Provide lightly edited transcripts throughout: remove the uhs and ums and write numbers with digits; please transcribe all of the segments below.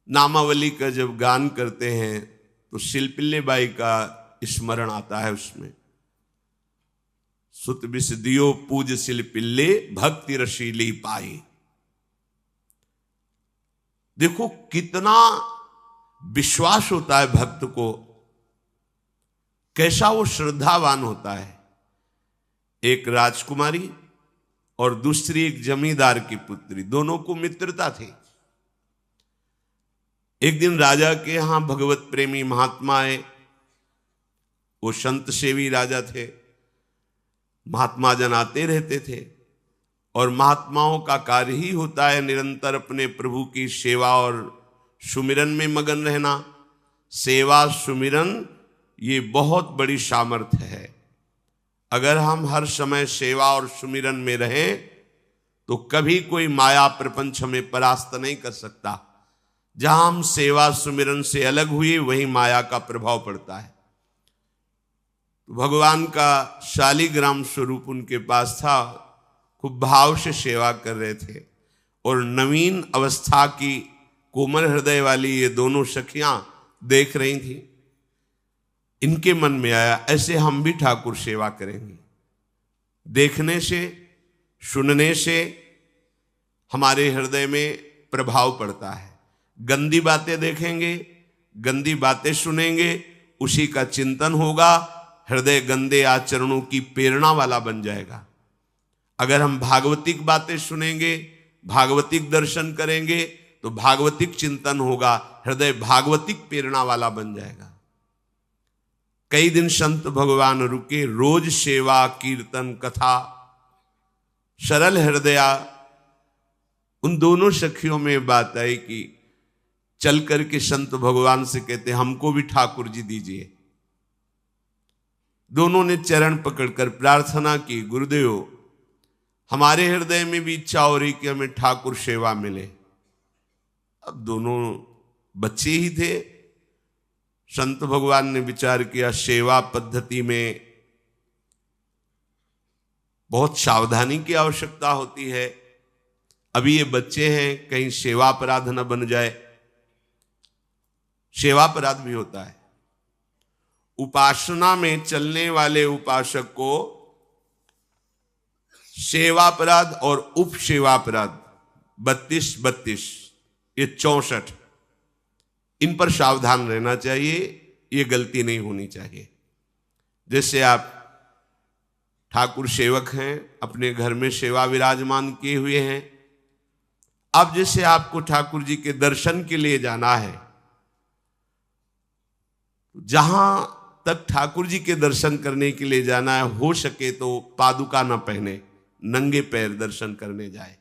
नामावली का जब गान करते हैं तो शिल्पिल्ले बाई का स्मरण आता है उसमें। सुत बिस दियो पूज शिल्पिल्ले भक्ति रशीली पाई। देखो कितना विश्वास होता है भक्त को, कैसा वो श्रद्धावान होता है। एक राजकुमारी और दूसरी एक जमींदार की पुत्री, दोनों को मित्रता थी। एक दिन राजा के यहां भगवत प्रेमी महात्मा आए। वो संत सेवी राजा थे, महात्मा जन आते रहते थे और महात्माओं का कार्य ही होता है निरंतर अपने प्रभु की सेवा और सुमिरन में मगन रहना। सेवा सुमिरन ये बहुत बड़ी सामर्थ्य है। अगर हम हर समय सेवा और सुमिरन में रहें तो कभी कोई माया प्रपंच हमें परास्त नहीं कर सकता। जहां हम सेवा सुमिरन से अलग हुए वहीं माया का प्रभाव पड़ता है। भगवान का शालिग्राम स्वरूप उनके पास था, खूब भाव से सेवा कर रहे थे और नवीन अवस्था की कोमल हृदय वाली ये दोनों सखियां देख रही थी। इनके मन में आया ऐसे हम भी ठाकुर सेवा करेंगे। देखने से सुनने से हमारे हृदय में प्रभाव पड़ता है। गंदी बातें देखेंगे, गंदी बातें सुनेंगे, उसी का चिंतन होगा, हृदय गंदे आचरणों की प्रेरणा वाला बन जाएगा। अगर हम भागवतिक बातें सुनेंगे, भागवतिक दर्शन करेंगे तो भागवतिक चिंतन होगा, हृदय भागवतिक प्रेरणा वाला बन जाएगा। कई दिन संत भगवान रुके, रोज सेवा कीर्तन कथा, सरल हृदया। उन दोनों सखियों में बात आई कि चल करके संत भगवान से कहते हमको भी ठाकुर जी दीजिए। दोनों ने चरण पकड़कर प्रार्थना की, गुरुदेव हमारे हृदय में भी इच्छा हो रही कि हमें ठाकुर सेवा मिले। अब दोनों बच्चे ही थे। संत भगवान ने विचार किया सेवा पद्धति में बहुत सावधानी की आवश्यकता होती है। अभी ये बच्चे हैं, कहीं सेवा अपराध न बन जाए। सेवा अपराध भी होता है। उपासना में चलने वाले उपासक को सेवा अपराध और उप सेवा अपराध 32 ये 64, इन पर सावधान रहना चाहिए। ये गलती नहीं होनी चाहिए। जैसे आप ठाकुर सेवक हैं, अपने घर में सेवा विराजमान किए हुए हैं। अब जैसे आपको ठाकुर जी के दर्शन के लिए जाना है, जहां तक ठाकुर जी के दर्शन करने के लिए जाना है, हो सके तो पादुका न पहने, नंगे पैर दर्शन करने जाए।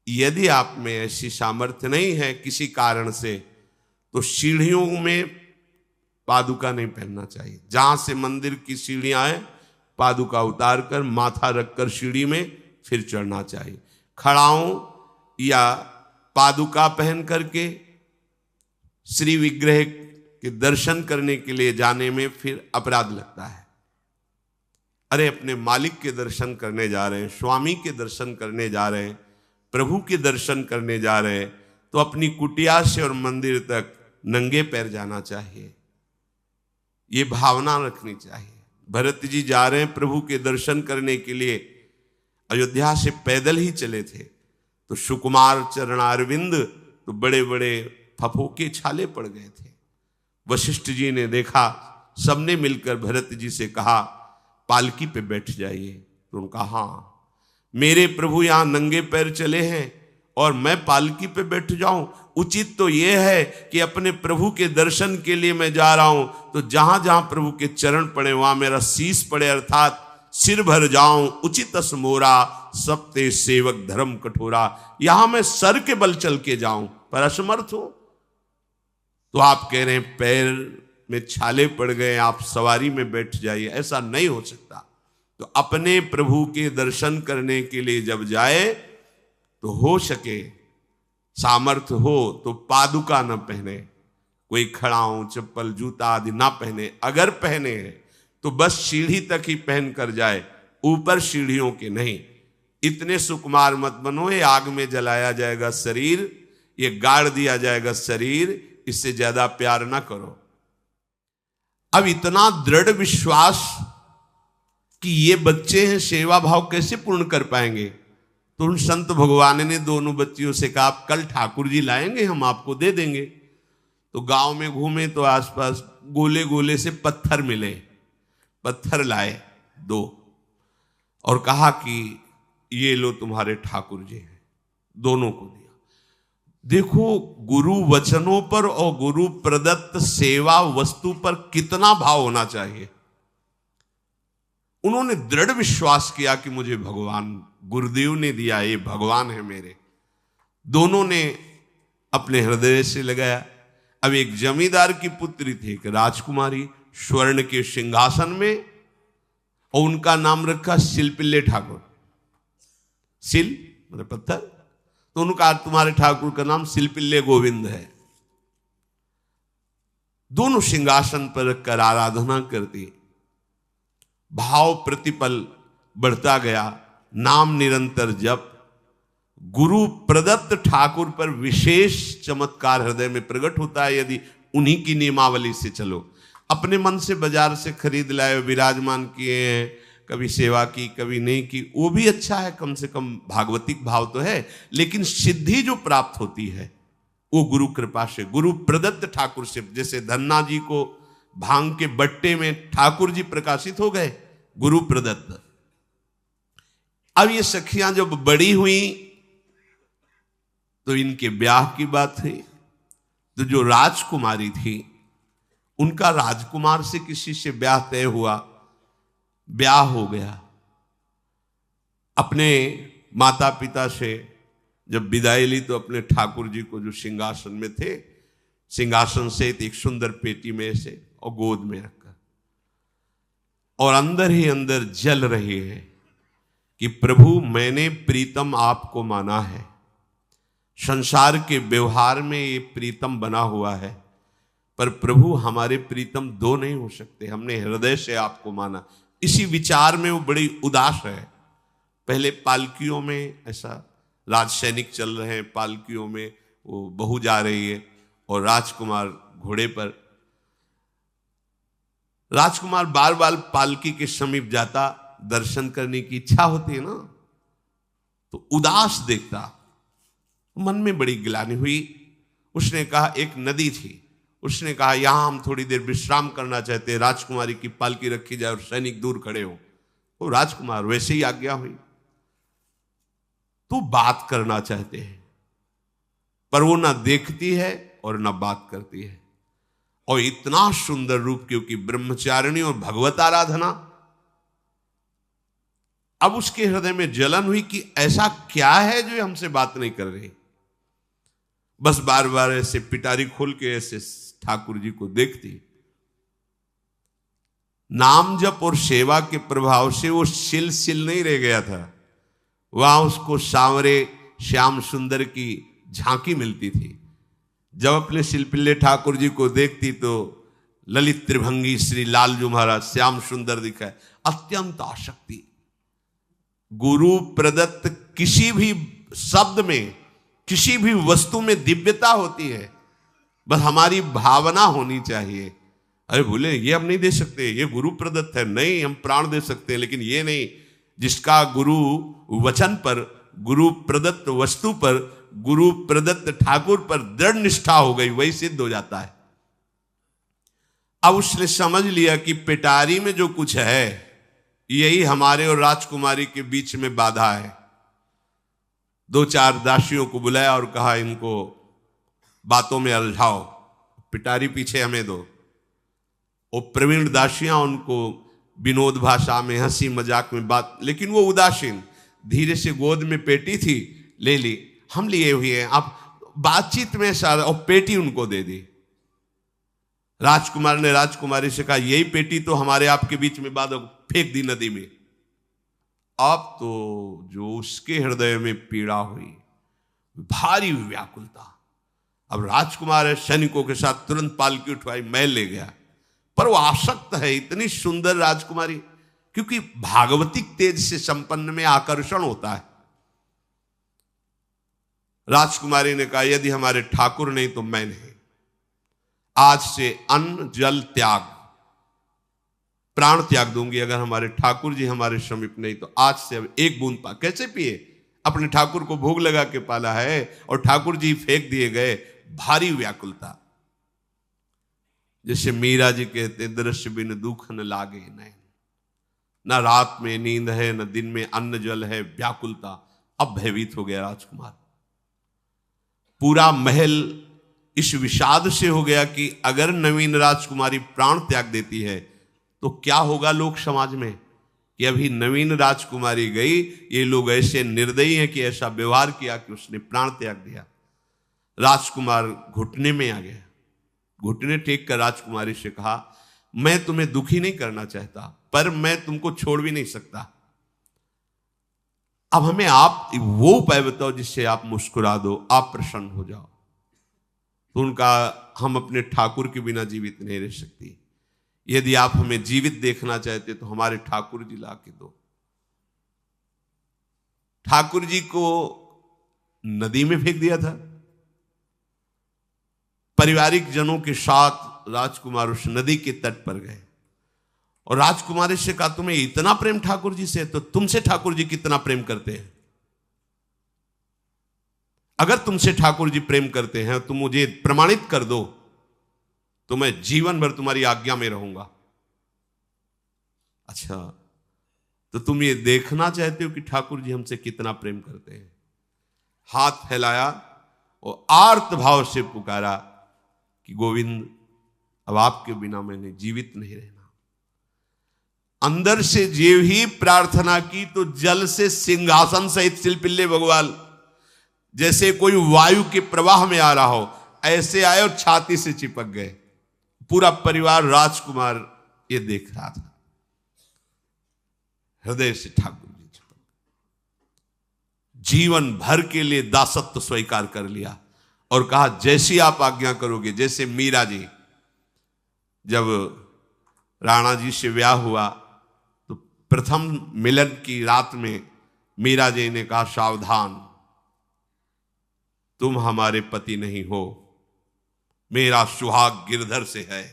यदि आप में ऐसी सामर्थ्य नहीं है किसी कारण से, तो सीढ़ियों में पादुका नहीं पहनना चाहिए। जहां से मंदिर की सीढ़ियां हैं, पादुका उतार कर माथा रखकर सीढ़ी में फिर चढ़ना चाहिए। खड़ाओं या पादुका पहन करके श्री विग्रह के दर्शन करने के लिए जाने में फिर अपराध लगता है। अरे अपने मालिक के दर्शन करने जा रहे हैं, स्वामी के दर्शन करने जा रहे हैं, प्रभु के दर्शन करने जा रहे हैं, तो अपनी कुटिया से और मंदिर तक नंगे पैर जाना चाहिए। ये भावना रखनी चाहिए। भरत जी जा रहे हैं प्रभु के दर्शन करने के लिए, अयोध्या से पैदल ही चले थे, तो सुकुमार चरणारविंद तो बड़े बड़े फफोके छाले पड़ गए थे। वशिष्ठ जी ने देखा, सबने मिलकर भरत जी से कहा पालकी पे बैठ जाइए। तो उनका हाँ, मेरे प्रभु यहां नंगे पैर चले हैं और मैं पालकी पे बैठ जाऊं? उचित तो यह है कि अपने प्रभु के दर्शन के लिए मैं जा रहा हूं, तो जहां जहां प्रभु के चरण पड़े वहां मेरा शीश पड़े, अर्थात सिर भर जाऊं। उचित असमोरा सबते सेवक धर्म कठोरा। यहां मैं सर के बल चल के जाऊं पर असमर्थ हूं। तो आप कह रहे हैं पैर में छाले पड़ गए, आप सवारी में बैठ जाइए। ऐसा नहीं हो सकता। तो अपने प्रभु के दर्शन करने के लिए जब जाए तो हो सके, सामर्थ्य हो तो पादुका न पहने, कोई खड़ाऊं चप्पल जूता आदि ना पहने। अगर पहने हैं तो बस सीढ़ी तक ही पहन कर जाए, ऊपर सीढ़ियों के नहीं। इतने सुकुमार मत बनो, ये आग में जलाया जाएगा शरीर, ये गाड़ दिया जाएगा शरीर, इससे ज्यादा प्यार ना करो। अब इतना दृढ़ विश्वास कि ये बच्चे हैं, सेवा भाव कैसे पूर्ण कर पाएंगे? तो उन संत भगवान ने दोनों बच्चियों से कहा, आप कल ठाकुर जी लाएंगे, हम आपको दे देंगे। तो गांव में घूमे तो आसपास गोले गोले से पत्थर मिले, पत्थर लाए 2 और कहा कि ये लो तुम्हारे ठाकुर जी हैं। दोनों को दिया। देखो गुरु वचनों पर और गुरु प्रदत्त सेवा वस्तु पर कितना भाव होना चाहिए। उन्होंने दृढ़ विश्वास किया कि मुझे भगवान गुरुदेव ने दिया, ये भगवान है मेरे। दोनों ने अपने हृदय से लगाया। अब एक जमींदार की पुत्री थी, एक राजकुमारी, स्वर्ण के सिंहासन में, और उनका नाम रखा शिलपिल्ले ठाकुर। शिल मतलब पत्थर, तो उनका तुम्हारे ठाकुर का नाम शिलपिल्ले गोविंद है। दोनों सिंहासन पर रखकर आराधना करती। भाव प्रतिपल बढ़ता गया, नाम निरंतर जप। गुरु प्रदत्त ठाकुर पर विशेष चमत्कार हृदय में प्रकट होता है यदि उन्हीं की नियमावली से चलो। अपने मन से बाजार से खरीद लाए, विराजमान किए हैं, कभी सेवा की कभी नहीं की, वो भी अच्छा है, कम से कम भागवतिक भाव तो है। लेकिन सिद्धि जो प्राप्त होती है वो गुरु कृपा से, गुरु प्रदत्त ठाकुर से। जैसे धन्ना जी को भांग के बट्टे में ठाकुर जी प्रकाशित हो गए, गुरु प्रदत्त। अब ये सखियां जब बड़ी हुई तो इनके ब्याह की बात हुई। तो जो राजकुमारी थी उनका राजकुमार से किसी से ब्याह तय हुआ, ब्याह हो गया। अपने माता पिता से जब विदाई ली तो अपने ठाकुर जी को जो सिंहासन में थे, सिंहासन से एक सुंदर पेटी में से और गोद में रखकर, और अंदर ही अंदर जल रहे हैं कि प्रभु मैंने प्रीतम आपको माना है, संसार के व्यवहार में ये प्रीतम बना हुआ है, पर प्रभु हमारे प्रीतम 2 नहीं हो सकते, हमने हृदय से आपको माना। इसी विचार में वो बड़ी उदास है। पहले पालकियों में ऐसा राज सैनिक चल रहे हैं, पालकियों में वो बहू जा रही है और राजकुमार घोड़े पर। राजकुमार बार बार पालकी के समीप जाता, दर्शन करने की इच्छा होती है ना, तो उदास देखता, मन में बड़ी गिलानी हुई। उसने कहा, एक नदी थी, उसने कहा यहां हम थोड़ी देर विश्राम करना चाहते हैं, राजकुमारी की पालकी रखी जाए और सैनिक दूर खड़े हो। वो राजकुमार वैसे ही आज्ञा हुई। तो बात करना चाहते हैं पर वो ना देखती है और ना बात करती है। और इतना सुंदर रूप, क्योंकि ब्रह्मचारिणी और भगवत आराधना। अब उसके हृदय में जलन हुई कि ऐसा क्या है जो हमसे बात नहीं कर रही। बस बार बार ऐसे पिटारी खोल के ऐसे ठाकुर जी को देखती। नाम जप और सेवा के प्रभाव से वो सिल नहीं रह गया था, वहां उसको सांवरे श्याम सुंदर की झांकी मिलती थी। जब अपने शिलपिल्ले ठाकुर जी को देखती तो ललित त्रिभंगी श्री लालजू महाराज श्याम सुंदर दिखाए, अत्यंत आसक्ति। गुरु प्रदत्त किसी भी शब्द में, किसी भी वस्तु में दिव्यता होती है, बस हमारी भावना होनी चाहिए। अरे बोले ये हम नहीं दे सकते, ये गुरु प्रदत्त है, नहीं हम प्राण दे सकते हैं, लेकिन ये नहीं। जिसका गुरु वचन पर, गुरु प्रदत्त वस्तु पर, गुरु प्रदत्त ठाकुर पर दृढ़ निष्ठा हो गई, वही सिद्ध हो जाता है। अब उसने समझ लिया कि पिटारी में जो कुछ है यही हमारे और राजकुमारी के बीच में बाधा है। 2-4 दासियों को बुलाया और कहा इनको बातों में उलझाओ, पिटारी पीछे हमें दो। वो प्रवीण दासियां उनको विनोद भाषा में, हंसी मजाक में बात, लेकिन वो उदासीन। धीरे से गोद में पेटी थी, ले ली, हम लिए हुए हैं, आप बातचीत में सारा, और पेटी उनको दे दी। राजकुमार ने राजकुमारी से कहा यही पेटी तो हमारे आपके बीच में बात, फेंक दी नदी में। अब तो जो उसके हृदय में पीड़ा हुई, भारी व्याकुलता। अब राजकुमार है, सैनिकों के साथ तुरंत पालकी उठवाई, महल ले गया। पर वो आसक्त है, इतनी सुंदर राजकुमारी, क्योंकि भागवतिक तेज से संपन्न में आकर्षण होता है। राजकुमारी ने कहा, यदि हमारे ठाकुर नहीं तो मैं नहीं। आज से अन्न जल त्याग, प्राण त्याग दूंगी अगर हमारे ठाकुर जी हमारे समीप नहीं तो। आज से अब एक बूंद पा कैसे पिए? अपने ठाकुर को भोग लगा के पाला है और ठाकुर जी फेंक दिए गए। भारी व्याकुलता, जैसे मीरा जी कहते, दृश्य बिन दुख न लागे नैन, न रात में नींद है न दिन में अन्न जल है, व्याकुलता। अब भयभीत हो गया राजकुमार। पूरा महल इस विषाद से हो गया कि अगर नवीन राजकुमारी प्राण त्याग देती है तो क्या होगा लोक समाज में, कि अभी नवीन राजकुमारी गई, ये लोग ऐसे निर्दयी हैं कि ऐसा व्यवहार किया कि उसने प्राण त्याग दिया। राजकुमार घुटने में आ गया। घुटने टेक कर राजकुमारी से कहा, मैं तुम्हें दुखी नहीं करना चाहता, पर मैं तुमको छोड़ भी नहीं सकता। अब हमें आप वो उपाय बताओ जिससे आप मुस्कुरा दो, आप प्रसन्न हो जाओ। तो उनका, हम अपने ठाकुर के बिना जीवित नहीं रह सकती। यदि आप हमें जीवित देखना चाहते तो हमारे ठाकुर जी ला के दो। ठाकुर जी को नदी में फेंक दिया था। पारिवारिक जनों के साथ राजकुमार उस नदी के तट पर गए और राजकुमारी से कहा, तुम्हें इतना प्रेम ठाकुर जी से, तो तुमसे ठाकुर जी कितना प्रेम करते हैं? अगर तुमसे ठाकुर जी प्रेम करते हैं तो मुझे प्रमाणित कर दो, तो मैं जीवन भर तुम्हारी आज्ञा में रहूंगा। अच्छा, तो तुम ये देखना चाहते हो कि ठाकुर जी हमसे कितना प्रेम करते हैं? हाथ फैलाया और आर्त भाव से पुकारा कि गोविंद, अब आपके बिना मैंने जीवित नहीं रहना। अंदर से जेव ही प्रार्थना की तो जल से सिंहासन सहित सिलपिल्ले भगवान जैसे कोई वायु के प्रवाह में आ रहा हो, ऐसे आए और छाती से चिपक गए। पूरा परिवार, राजकुमार ये देख रहा था। हृदय से ठाकुर जी चिपक, जीवन भर के लिए दासत्व स्वीकार कर लिया और कहा, जैसी आप आज्ञा करोगे। जैसे मीरा जी, जब राणा जी से ब्याह हुआ तो प्रथम मिलन की रात में मीरा जी ने कहा, सावधान, तुम हमारे पति नहीं हो, मेरा सुहाग गिरधर से है,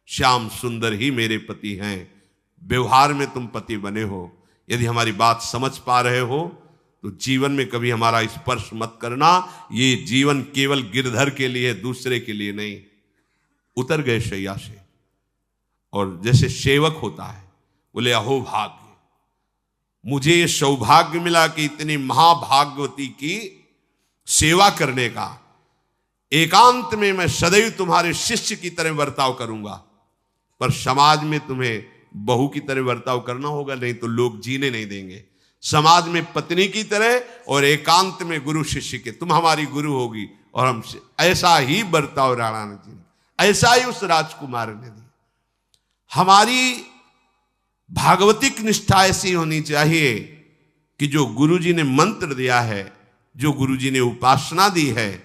श्याम सुंदर ही मेरे पति हैं। व्यवहार में तुम पति बने हो। यदि हमारी बात समझ पा रहे हो तो जीवन में कभी हमारा स्पर्श मत करना। ये जीवन केवल गिरधर के लिए, दूसरे के लिए नहीं। उतर गए शैया से और जैसे सेवक होता है, बोले, अहो भाग्य, मुझे ये सौभाग्य मिला कि इतनी महाभाग्यवती की सेवा करने का। एकांत में मैं सदैव तुम्हारे शिष्य की तरह बर्ताव करूंगा, पर समाज में तुम्हें बहू की तरह बर्ताव करना होगा, नहीं तो लोग जीने नहीं देंगे। समाज में पत्नी की तरह और एकांत में गुरु शिष्य के। तुम हमारी गुरु होगी और हमसे ऐसा ही बर्ताव राणा ने जी, ऐसा ही उस राजकुमार ने दी। हमारी भागवतिक निष्ठा ऐसी होनी चाहिए कि जो गुरु जी ने मंत्र दिया है, जो गुरु जी ने उपासना दी है,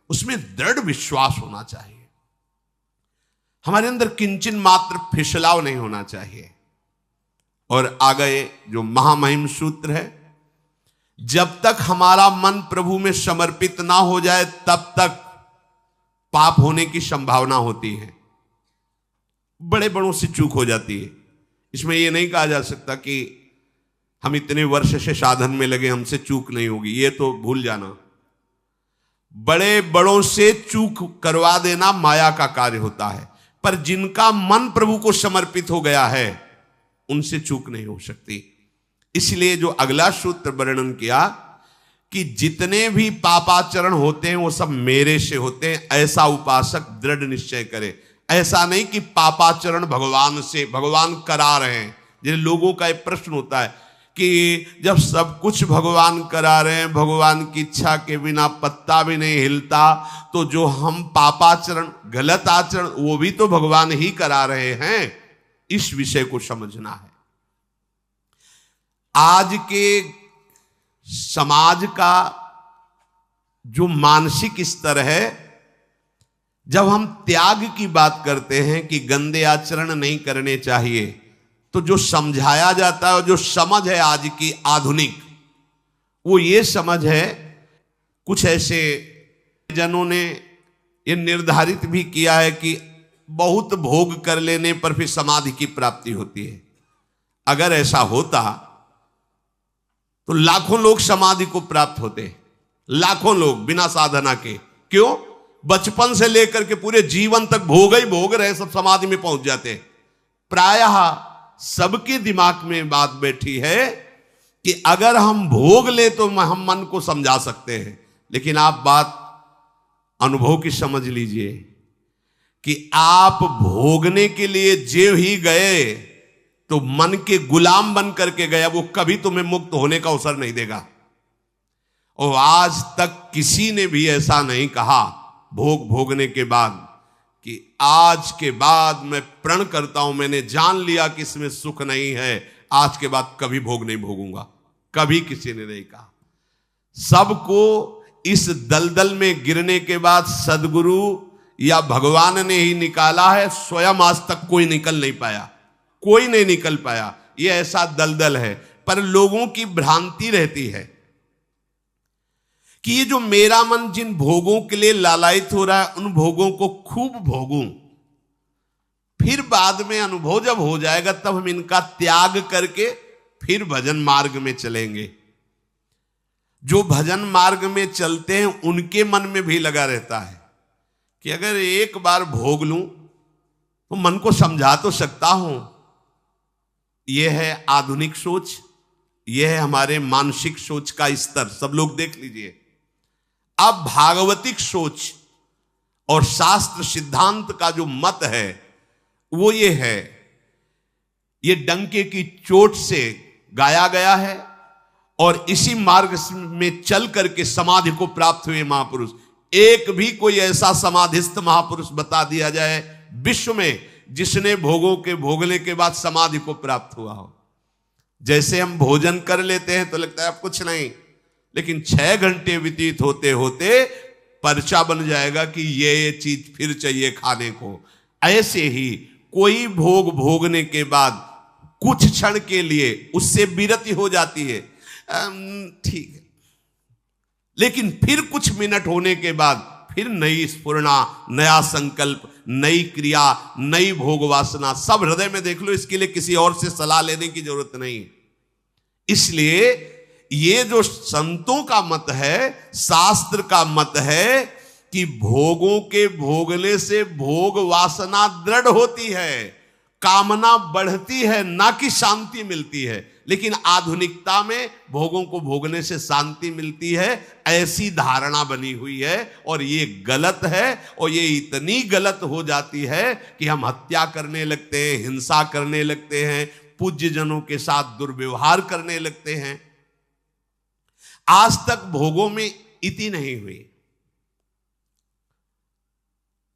उसमें दृढ़ विश्वास होना चाहिए। हमारे अंदर किंचन मात्र फिसलाव नहीं होना चाहिए। और आ गए जो महामहिम सूत्र है, जब तक हमारा मन प्रभु में समर्पित ना हो जाए तब तक पाप होने की संभावना होती है। बड़े बड़ों से चूक हो जाती है। इसमें यह नहीं कहा जा सकता कि हम इतने वर्ष से साधन में लगे, हमसे चूक नहीं होगी, ये तो भूल जाना। बड़े बड़ों से चूक करवा देना माया का कार्य होता है, पर जिनका मन प्रभु को समर्पित हो गया है उनसे चूक नहीं हो सकती। इसलिए जो अगला सूत्र वर्णन किया कि जितने भी पापाचरण होते हैं वो सब मेरे से होते हैं, ऐसा उपासक दृढ़ निश्चय करे। ऐसा नहीं कि पापाचरण भगवान से, भगवान करा रहे हैं। जिन लोगों का एक प्रश्न होता है कि जब सब कुछ भगवान करा रहे हैं, भगवान की इच्छा के बिना पत्ता भी नहीं हिलता, तो जो हम पापाचरण, गलत आचरण, वो भी तो भगवान ही करा रहे हैं। इस विषय को समझना है। आज के समाज का जो मानसिक स्तर है, जब हम त्याग की बात करते हैं कि गंदे आचरण नहीं करने चाहिए, तो जो समझाया जाता है और जो समझ है आज की आधुनिक, वो ये समझ है कुछ ऐसे जनों ने ये निर्धारित भी किया है कि बहुत भोग कर लेने पर फिर समाधि की प्राप्ति होती है। अगर ऐसा होता तो लाखों लोग समाधि को प्राप्त होते, लाखों लोग बिना साधना के। क्यों? बचपन से लेकर के पूरे जीवन तक भोग ही भोग रहे, सब समाधि में पहुंच जाते। प्रायः सबके दिमाग में बात बैठी है कि अगर हम भोग ले तो हम मन को समझा सकते हैं, लेकिन आप बात अनुभव की समझ लीजिए कि आप भोगने के लिए जो ही गए तो मन के गुलाम बन करके गया, वो कभी तुम्हें मुक्त होने का अवसर नहीं देगा। और आज तक किसी ने भी ऐसा नहीं कहा भोग भोगने के बाद कि आज के बाद मैं प्रण करता हूं, मैंने जान लिया कि इसमें सुख नहीं है, आज के बाद कभी भोग नहीं भोगूंगा। कभी किसी ने नहीं कहा। सबको इस दलदल में गिरने के बाद सदगुरु या भगवान ने ही निकाला है, स्वयं आज तक कोई निकल नहीं पाया, कोई नहीं निकल पाया। ये ऐसा दलदल है। पर लोगों की भ्रांति रहती है कि ये जो मेरा मन जिन भोगों के लिए लालायित हो रहा है, उन भोगों को खूब भोगूं, फिर बाद में अनुभव जब हो जाएगा तब हम इनका त्याग करके फिर भजन मार्ग में चलेंगे। जो भजन मार्ग में चलते हैं उनके मन में भी लगा रहता है कि अगर एक बार भोग लूं तो मन को समझा तो सकता हूं। यह है आधुनिक सोच, यह है हमारे मानसिक सोच का स्तर। सब लोग देख लीजिए। अब भागवतिक सोच और शास्त्र सिद्धांत का जो मत है वो ये है, ये डंके की चोट से गाया गया है और इसी मार्ग में चल करके समाधि को प्राप्त हुए महापुरुष। एक भी कोई ऐसा समाधिस्थ महापुरुष बता दिया जाए विश्व में जिसने भोगों के भोगने के बाद समाधि को प्राप्त हुआ हो। जैसे हम भोजन कर लेते हैं तो लगता है अब कुछ नहीं, लेकिन 6 घंटे व्यतीत होते होते पर्चा बन जाएगा कि ये चीज फिर चाहिए खाने को। ऐसे ही कोई भोग भोगने के बाद कुछ क्षण के लिए उससे विरति हो जाती है, ठीक है, लेकिन फिर कुछ मिनट होने के बाद फिर नई स्फुरना, नया संकल्प, नई क्रिया, नई भोग वासना सब हृदय में देख लो। इसके लिए किसी और से सलाह लेने की जरूरत नहीं। इसलिए ये जो संतों का मत है, शास्त्र का मत है कि भोगों के भोगने से भोग वासना दृढ़ होती है, कामना बढ़ती है, ना कि शांति मिलती है। लेकिन आधुनिकता में भोगों को भोगने से शांति मिलती है, ऐसी धारणा बनी हुई है और ये गलत है। और ये इतनी गलत हो जाती है कि हम हत्या करने लगते हैं, हिंसा करने लगते हैं, पूज्य जनों के साथ दुर्व्यवहार करने लगते हैं। आज तक भोगों में इति नहीं हुई।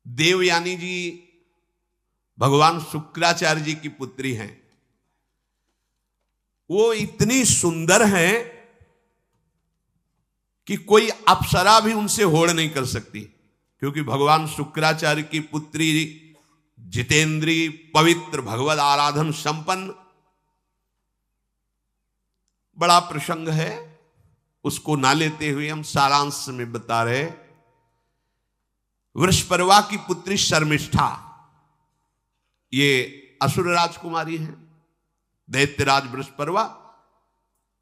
देवयानी जी भगवान शुक्राचार्य जी की पुत्री हैं। वो इतनी सुंदर हैं कि कोई अप्सरा भी उनसे होड़ नहीं कर सकती, क्योंकि भगवान शुक्राचार्य की पुत्री जितेंद्री, पवित्र, भगवद आराधन संपन्न। बड़ा प्रसंग है, उसको ना लेते हुए हम सारांश में बता रहे। वृषपर्वा की पुत्री शर्मिष्ठा, ये असुर राजकुमारी है। दैत्यराज वृषपर्वा,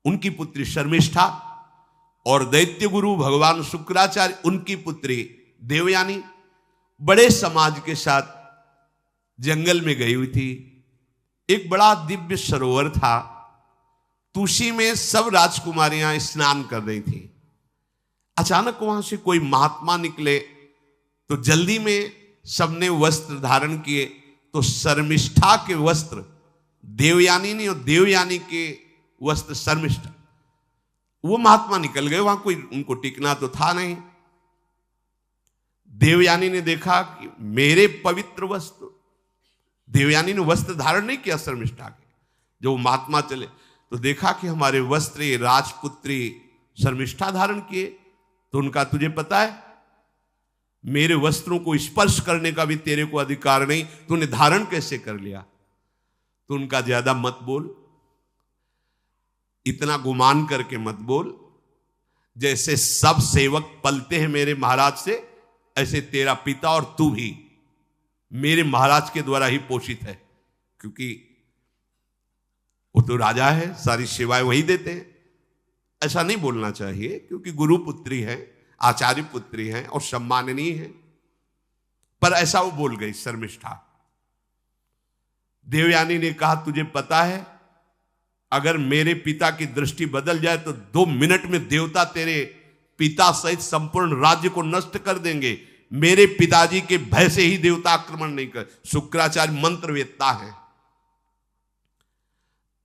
उनकी पुत्री शर्मिष्ठा, और दैत्य गुरु भगवान शुक्राचार्य, उनकी पुत्री देवयानी बड़े समाज के साथ जंगल में गई हुई थी। एक बड़ा दिव्य सरोवर था, तुलसी में सब राजकुमारियां स्नान कर रही थी। अचानक वहां से कोई महात्मा निकले तो जल्दी में सबने वस्त्र धारण किए। तो शर्मिष्ठा के वस्त्र देवयानी ने और देवयानी के वस्त्र शर्मिष्ठा, वो महात्मा निकल गए। वहां कोई उनको टिकना तो था नहीं। देवयानी ने देखा कि मेरे पवित्र वस्त्र, देवयानी ने वस्त्र धारण नहीं किया शर्मिष्ठा के। जो महात्मा चले तो देखा कि हमारे वस्त्र राजपुत्री शर्मिष्ठा धारण किए। तो उनका, तुझे पता है मेरे वस्त्रों को स्पर्श करने का भी तेरे को अधिकार नहीं, तूने धारण कैसे कर लिया? तो उनका, ज्यादा मत बोल, इतना गुमान करके मत बोल। जैसे सब सेवक पलते हैं मेरे महाराज से, ऐसे तेरा पिता और तू भी मेरे महाराज के द्वारा ही पोषित है, क्योंकि वो तो राजा है, सारी सेवाएं वही देते हैं। ऐसा नहीं बोलना चाहिए, क्योंकि गुरु पुत्री है, आचार्य पुत्री है और सम्माननीय है, पर ऐसा वो बोल गई शर्मिष्ठा। देवयानी ने कहा तुझे पता है अगर मेरे पिता की दृष्टि बदल जाए तो 2 मिनट में देवता तेरे पिता सहित संपूर्ण राज्य को नष्ट कर देंगे। मेरे पिताजी के भय से ही देवता आक्रमण नहीं कर। शुक्राचार्य मंत्रवेत्ता है।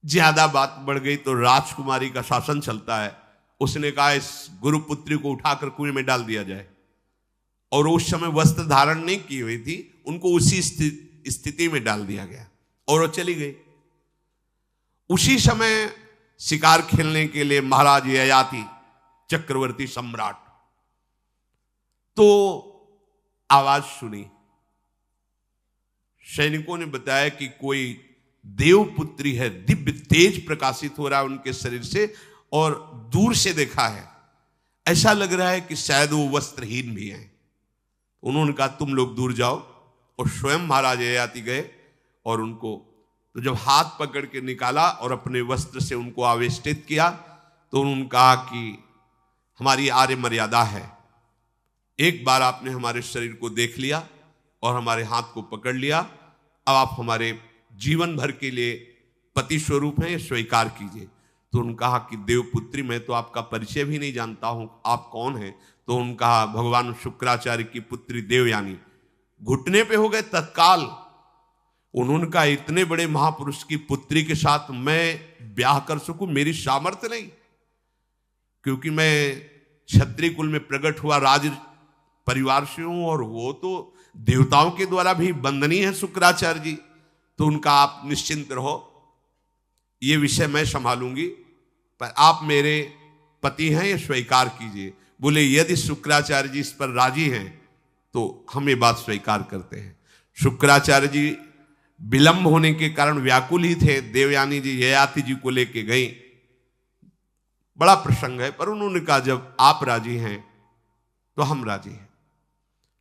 ज्यादा बात बढ़ गई तो राजकुमारी का शासन चलता है। उसने कहा इस गुरुपुत्री को उठाकर कुएं में डाल दिया जाए, और उस समय वस्त्र धारण नहीं की हुई थी, उनको उसी स्थिति में डाल दिया गया और वो चली गई। उसी समय शिकार खेलने के लिए महाराज ययाति चक्रवर्ती सम्राट तो आवाज सुनी। सैनिकों ने बताया कि कोई देवपुत्री है, दिव्य तेज प्रकाशित हो रहा है उनके शरीर से, और दूर से देखा है ऐसा लग रहा है कि शायद वो वस्त्रहीन भी हैं। उन्होंने कहा तुम लोग दूर जाओ, और स्वयं महाराज ययाति गए और उनको तो जब हाथ पकड़ के निकाला और अपने वस्त्र से उनको आवेष्टित किया तो उन्होंने कहा कि हमारी आर्य मर्यादा है, एक बार आपने हमारे शरीर को देख लिया और हमारे हाथ को पकड़ लिया, अब आप हमारे जीवन भर के लिए पति स्वरूप हैं, स्वीकार कीजिए। तो उन्होंने कहा कि देवपुत्री मैं तो आपका परिचय भी नहीं जानता हूं, आप कौन हैं? तो उन्होंने कहा भगवान शुक्राचार्य की पुत्री देवयानी। घुटने पे हो गए तत्काल। उन्होंने कहा इतने बड़े महापुरुष की पुत्री के साथ मैं ब्याह कर सकूं, मेरी सामर्थ्य नहीं, क्योंकि मैं क्षत्रिय कुल में प्रकट हुआ राज परिवार से हूं, और वो तो देवताओं के द्वारा भी वंदनीय है शुक्राचार्य जी। तो उनका आप निश्चिंत रहो, ये विषय मैं संभालूंगी, पर आप मेरे पति हैं, ये स्वीकार कीजिए। बोले यदि शुक्राचार्य जी इस पर राजी हैं तो हम ये बात स्वीकार करते हैं। शुक्राचार्य जी विलंब होने के कारण व्याकुल ही थे। देवयानी जी ययाति जी को लेके गई। बड़ा प्रसंग है, पर उन्होंने कहा जब आप राजी हैं तो हम राजी हैं।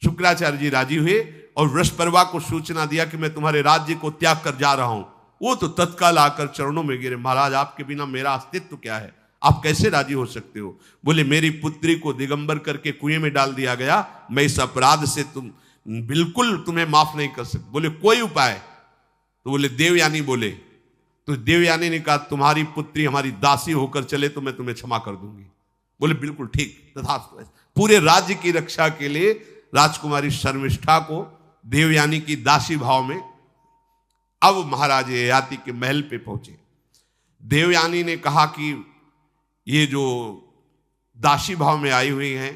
शुक्राचार्य जी राजी हुए और वृषपर्वा को सूचना दिया कि मैं तुम्हारे राज्य को त्याग कर जा रहा हूं। वो तो तत्काल आकर चरणों में गिरे, महाराज आपके बिना मेरा अस्तित्व क्या है, आप कैसे राजी हो सकते हो? बोले मेरी पुत्री को दिगंबर करके कुएं में डाल दिया गया, मैं इस अपराध से बिल्कुल तुम्हें माफ नहीं कर सकता। बोले कोई उपाय? तो बोले देवयानी बोले। तो देवयानी ने कहा तुम्हारी पुत्री हमारी दासी होकर चले तो मैं तुम्हें क्षमा कर दूंगी। बोले बिल्कुल ठीक, तथास्तु। पूरे राज्य की रक्षा के लिए राजकुमारी शर्मिष्ठा को देवयानी की दासी भाव में अब महाराज ययाति के महल पे पहुंचे। देवयानी ने कहा कि ये जो दासी भाव में आई हुई हैं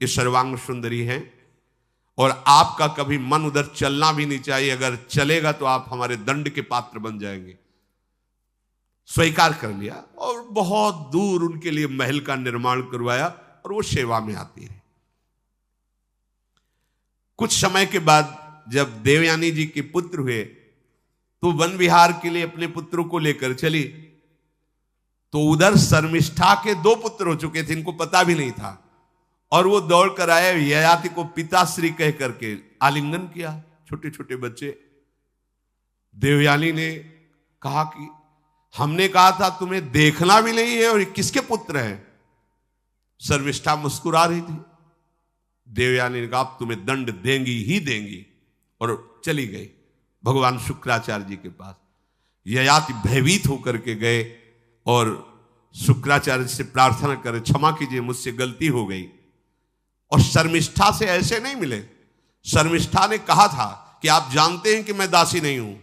ये सर्वांग सुंदरी हैं, और आपका कभी मन उधर चलना भी नहीं चाहिए, अगर चलेगा तो आप हमारे दंड के पात्र बन जाएंगे। स्वीकार कर लिया और बहुत दूर उनके लिए महल का निर्माण करवाया और वो सेवा में आती है। कुछ समय के बाद जब देवयानी जी के पुत्र हुए तो वन विहार के लिए अपने पुत्रों को लेकर चली, तो उधर शर्मिष्ठा के 2 पुत्र हो चुके थे, इनको पता भी नहीं था, और वो दौड़ कर आए, ययाति को पिताश्री कह करके आलिंगन किया। छोटे छोटे बच्चे। देवयानी ने कहा कि हमने कहा था तुम्हें देखना भी नहीं है, और ये किसके पुत्र हैं? शर्मिष्ठा मुस्कुरा रही थी। देवयानी ने कहा अब तुम्हें दंड देंगी ही देंगी, और चली गई भगवान शुक्राचार्य जी के पास। ययाति भयभीत होकर के गए और शुक्राचार्य से प्रार्थना करे क्षमा कीजिए मुझसे गलती हो गई। और शर्मिष्ठा से ऐसे नहीं मिले। शर्मिष्ठा ने कहा था कि आप जानते हैं कि मैं दासी नहीं हूं,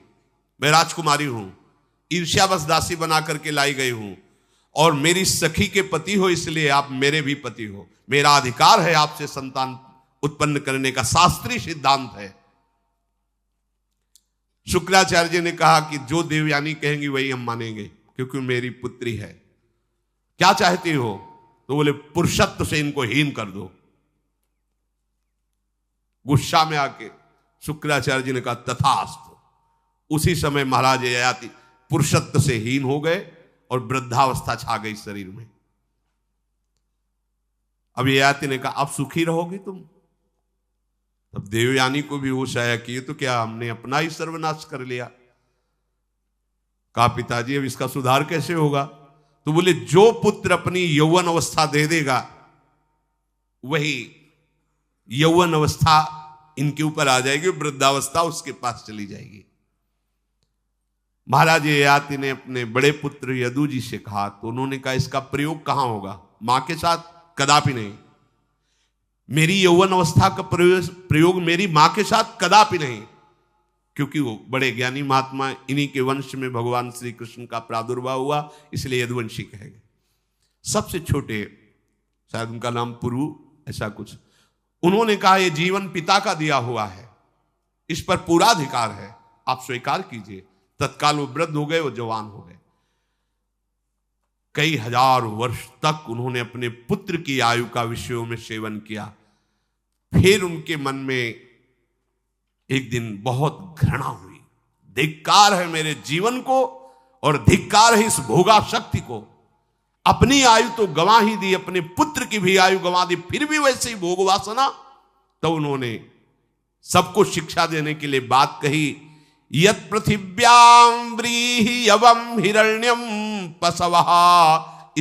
मैं राजकुमारी हूं, ईर्ष्यावश दासी बना करके लाई गई हूं, और मेरी सखी के पति हो इसलिए आप मेरे भी पति हो, मेरा अधिकार है आपसे संतान उत्पन्न करने का, शास्त्रीय सिद्धांत है। शुक्राचार्य जी ने कहा कि जो देवयानी कहेंगी वही हम मानेंगे, क्योंकि मेरी पुत्री है। क्या चाहती हो? तो बोले पुरुषत्व से इनको हीन कर दो। गुस्सा में आके शुक्राचार्य जी ने कहा तथास्तु। उसी समय महाराज ययाति पुरुषत्व से हीन हो गए और वृद्धावस्था छा गई शरीर में। अब ययाति ने कहा अब सुखी रहोगी तुम। तब देवयानी को भी होश आया कि ये तो क्या हमने अपना ही सर्वनाश कर लिया। कहा पिताजी अब इसका सुधार कैसे होगा? तो बोले जो पुत्र अपनी यौवन अवस्था दे देगा वही यौवन अवस्था इनके ऊपर आ जाएगी, वृद्धावस्था उसके पास चली जाएगी। महाराज ययाति ने अपने बड़े पुत्र यदु जी से कहा, तो उन्होंने कहा इसका प्रयोग कहां होगा? मां के साथ कदापि नहीं। मेरी यौवन अवस्था का प्रयोग मेरी मां के साथ कदापि नहीं, क्योंकि वो बड़े ज्ञानी महात्मा, इन्हीं के वंश में भगवान श्री कृष्ण का प्रादुर्भाव हुआ, इसलिए यदुवंशी कहे गए। सबसे छोटे, शायद उनका नाम पुरु ऐसा कुछ, उन्होंने कहा यह जीवन पिता का दिया हुआ है, इस पर पूरा अधिकार है, आप स्वीकार कीजिए। तत्काल वो वृद्ध हो गए, वो जवान हो गए। कई हजार वर्ष तक उन्होंने अपने पुत्र की आयु का विषयों में सेवन किया। फिर उनके मन में एक दिन बहुत घृणा हुई, धिक्कार है मेरे जीवन को और धिक्कार है इस भोगा शक्ति को। अपनी आयु तो गंवा ही दी, अपने पुत्र की भी आयु गंवा दी, फिर भी वैसे ही भोग वासना। तो उन्होंने सबको शिक्षा देने के लिए बात कही, यत् पृथिव्यां व्रीहि यवं हिरण्यं पशवः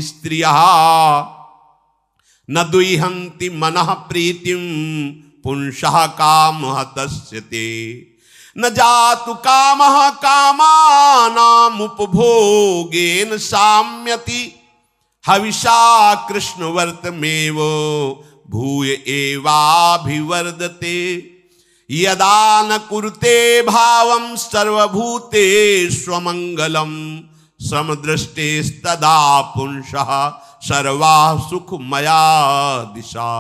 स्त्रियः न दुह्यन्ति मनः प्रीतिं पुंसः कामः तस्यते न जातु कामः कामानाम् उपभोगेन साम्यति हविषा कृष्णवर्तमेव भूय एवाभिवर्धते यदा न कुरुते भावं सर्वभूतेष्वमङ्गलं समदृष्टेस्तदा पुंसः सर्वा सुखमया दिशा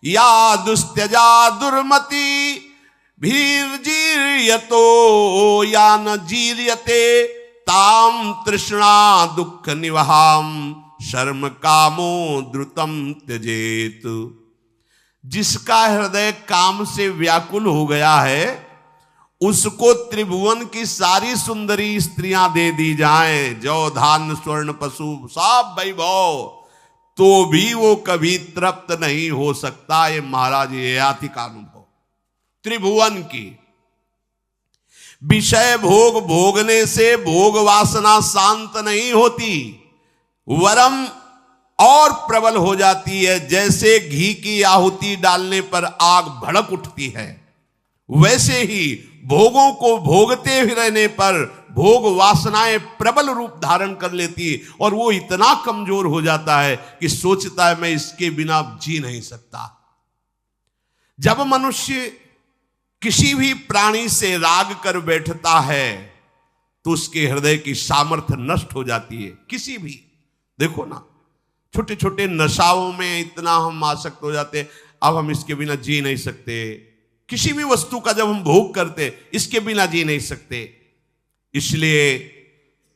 या दुस्त्यजा दुर्मति भीर्जीर्यतो या न जीर्यते ताम तृष्णा दुःख निवहाम शर्म कामो द्रुतम त्यजेत। जिसका हृदय काम से व्याकुल हो गया है उसको त्रिभुवन की सारी सुंदरी स्त्रियां दे दी जाएं, जौ धान स्वर्ण पशु सब वैभव, तो भी वो कभी तृप्त नहीं हो सकता। ये महाराज ययाति का अनुभव। त्रिभुवन की विषय भोग भोगने से भोग वासना शांत नहीं होती, वरम और प्रबल हो जाती है। जैसे घी की आहुति डालने पर आग भड़क उठती है, वैसे ही भोगों को भोगते ही रहने पर भोग वासनाएं प्रबल रूप धारण कर लेती है और वो इतना कमजोर हो जाता है कि सोचता है मैं इसके बिना जी नहीं सकता। जब मनुष्य किसी भी प्राणी से राग कर बैठता है तो उसके हृदय की सामर्थ्य नष्ट हो जाती है। किसी भी, देखो ना, छोटे छोटे नशाओं में इतना हम आसक्त हो जाते हैं, अब हम इसके बिना जी नहीं सकते। किसी भी वस्तु का जब हम भोग करते इसके बिना जी नहीं सकते। इसलिए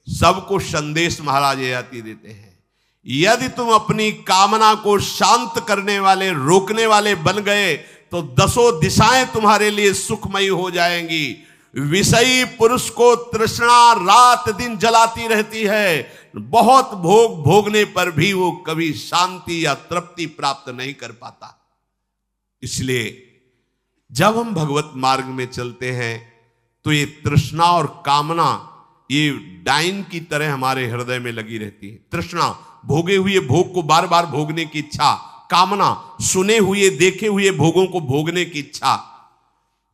सबको संदेश महाराज ययाति देते हैं, यदि तुम अपनी कामना को शांत करने वाले, रोकने वाले बन गए तो दसों दिशाएं तुम्हारे लिए सुखमयी हो जाएंगी। विषयी पुरुष को तृष्णा रात दिन जलाती रहती है, बहुत भोग भोगने पर भी वो कभी शांति या तृप्ति प्राप्त नहीं कर पाता। इसलिए जब हम भगवत मार्ग में चलते हैं तो ये तृष्णा और कामना ये डाइन की तरह हमारे हृदय में लगी रहती है। तृष्णा भोगे हुए भोग को बार बार भोगने की इच्छा, कामना सुने हुए देखे हुए भोगों को भोगने की इच्छा।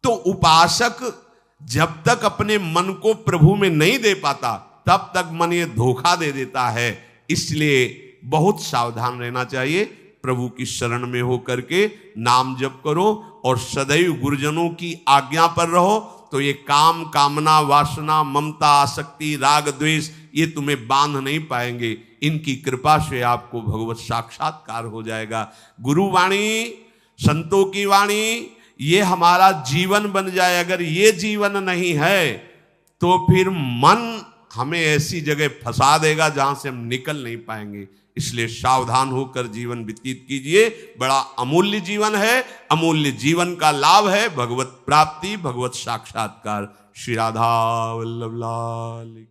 तो उपासक जब तक अपने मन को प्रभु में नहीं दे पाता तब तक मन ये धोखा दे देता है। इसलिए बहुत सावधान रहना चाहिए। प्रभु की शरण में होकर के नाम जप करो और सदैव गुरुजनों की आज्ञा पर रहो, तो ये काम कामना वासना ममता आसक्ति राग द्वेष ये तुम्हें बांध नहीं पाएंगे। इनकी कृपा से आपको भगवत साक्षात्कार हो जाएगा। गुरु वाणी, संतों की वाणी ये हमारा जीवन बन जाए। अगर ये जीवन नहीं है तो फिर मन हमें ऐसी जगह फंसा देगा जहां से हम निकल नहीं पाएंगे। इसलिए सावधान होकर जीवन व्यतीत कीजिए। बड़ा अमूल्य जीवन है, अमूल्य जीवन का लाभ है भगवत प्राप्ति, भगवत साक्षात्कार। श्री राधा वल्लभ लाल।